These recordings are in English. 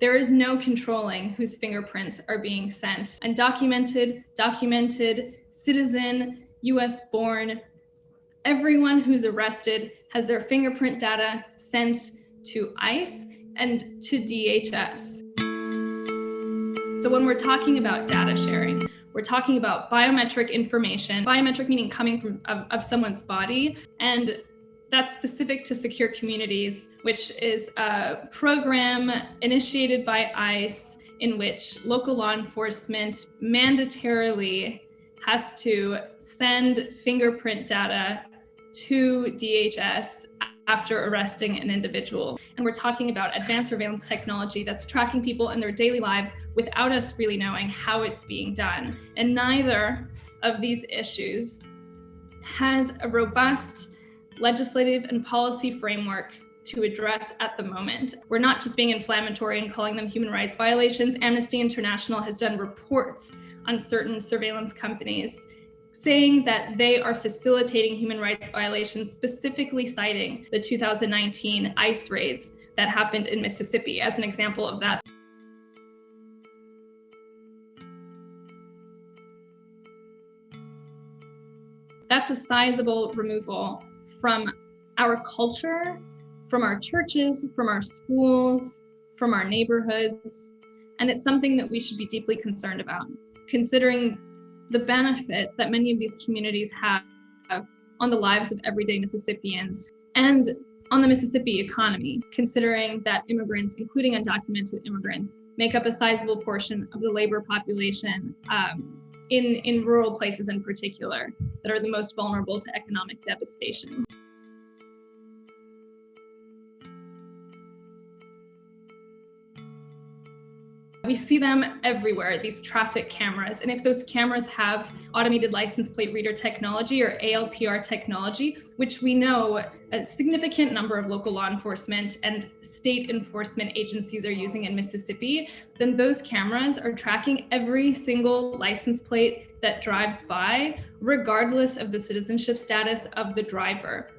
There is no controlling whose fingerprints are being sent. Undocumented, documented, citizen, US born, everyone who's arrested has their fingerprint data sent to ICE and to DHS. So when we're talking about data sharing, we're talking about biometric information, biometric meaning coming from of someone's body, and that's specific to Secure Communities, which is a program initiated by ICE in which local law enforcement mandatorily has to send fingerprint data to DHS after arresting an individual. And we're talking about advanced surveillance technology that's tracking people in their daily lives without us really knowing how it's being done. And neither of these issues has a robust legislative and policy framework to address at the moment. We're not just being inflammatory and calling them human rights violations. Amnesty International has done reports on certain surveillance companies saying that they are facilitating human rights violations, specifically citing the 2019 ICE raids that happened in Mississippi as an example of that. That's a sizable removal from our culture, from our churches, from our schools, from our neighborhoods. And it's something that we should be deeply concerned about, considering the benefit that many of these communities have on the lives of everyday Mississippians and on the Mississippi economy, considering that immigrants, including undocumented immigrants, make up a sizable portion of the labor population in rural places in particular that are the most vulnerable to economic devastation. We see them everywhere, these traffic cameras. And if those cameras have automated license plate reader technology or ALPR technology, which we know a significant number of local law enforcement and state enforcement agencies are using in Mississippi, then those cameras are tracking every single license plate that drives by, regardless of the citizenship status of the driver.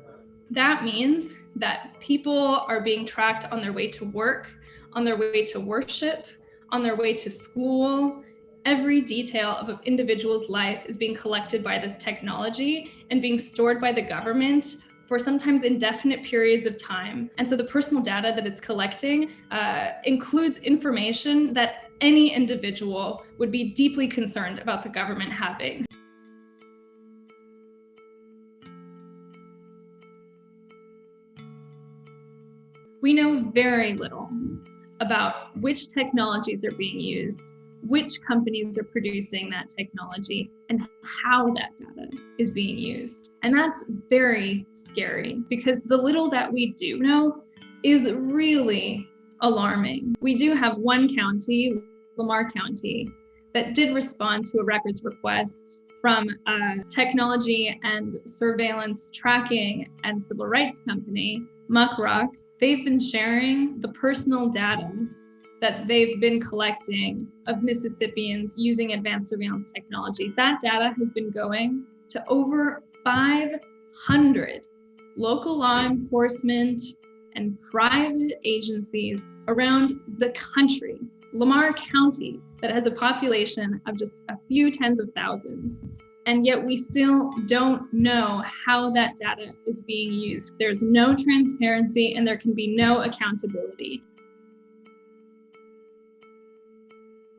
That means that people are being tracked on their way to work, on their way to worship, on their way to school. Every detail of an individual's life is being collected by this technology and being stored by the government for sometimes indefinite periods of time. And so the personal data that it's collecting includes information that any individual would be deeply concerned about the government having. We know very little about which technologies are being used, which companies are producing that technology, and how that data is being used. And that's very scary because the little that we do know is really alarming. We do have one county, Lamar County, that did respond to a records request from a technology and surveillance tracking and civil rights company, Muckrock. They've been sharing the personal data that they've been collecting of Mississippians using advanced surveillance technology. That data has been going to over 500 local law enforcement and private agencies around the country. Lamar County, that has a population of just a few tens of thousands. And yet we still don't know how that data is being used. There's no transparency and there can be no accountability.